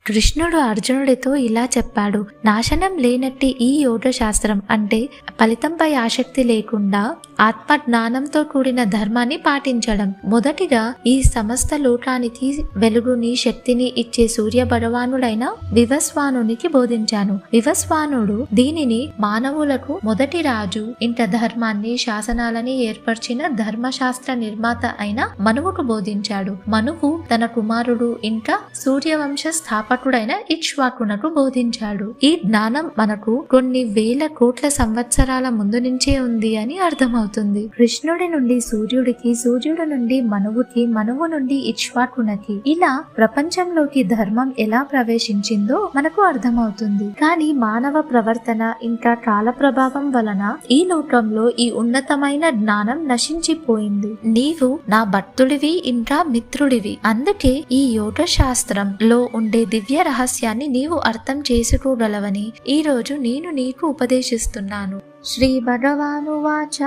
కృష్ణుడు అర్జునుడితో ఇలా చెప్పాడు. నాశనం లేనట్టి ఈ యోగ శాస్త్రం అంటే ఫలితంపై ఆసక్తి లేకుండా ఆత్మజ్ఞానంతో కూడిన ధర్మాన్ని పాటించడం. మొదటిగా ఈ సమస్త లోకానికి వెలుగుని శక్తిని ఇచ్చే సూర్య భగవానుడైన వివస్వానునికి బోధించాను. వివస్వానుడు దీనిని మానవులకు మొదటి రాజు, ఇంత ధర్మాన్ని శాసనాలని ఏర్పరిచిన ధర్మశాస్త్ర నిర్మాత అయిన మనువుకు బోధించాడు. మనువు తన కుమారుడు ఇంకా సూర్యవంశ స్థాపకుడైన ఇక్ష్వాకునకు బోధించాడు. ఈ జ్ఞానం మనకు కొన్ని వేల కోట్ల సంవత్సరాల ముందు నుంచే ఉంది అని అర్థమవుతుంది. కృష్ణుడి నుండి సూర్యుడికి, సూర్యుడి నుండి మనువుకి, మనువు నుండి ఇక్ష్వాకునకి, ఇలా ప్రపంచంలోకి ధర్మం ఎలా ప్రవేశించిందో మనకు అర్థమవుతుంది. కానీ మానవ ప్రవర్తన ఇంకా కాల ప్రభావం వలన ఈ లోకంలో ఈ ఉన్నతమైన జ్ఞానం నశించిపోయింది. నీవు నా భక్తుడివి ఇంకా మిత్రుడివి. అందుకే ఈ యోగ శాస్త్రంలో ఉండే దివ్య రహస్యాన్ని నీవు అర్థం చేసుకోగలవని ఈ రోజు నేను నీకు ఉపదేశిస్తున్నాను. శ్రీ భగవానువాచ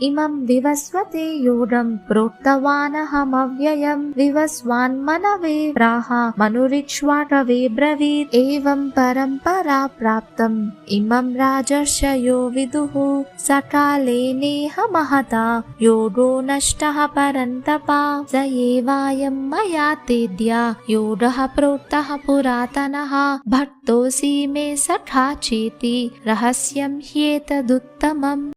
ఇమం వివస్వతే యోగం ప్రోక్తవానహమవ్యయం వివస్వాన్మనవే ప్రాహ మనురిక్ష్వాకవే బ్రవీత్ ఏవం పరంపరా ప్రాప్తం ఇమం రాజర్షయో విదుః సకాలే నేహ మహతా యోగో నష్టః పరంతప స ఏవాయం మయా తేద్య యోగః ప్రోక్తః పురాతనః భక్తోసి మే సఖా చేతి రహస్యం హ్యేతదుత్తమం.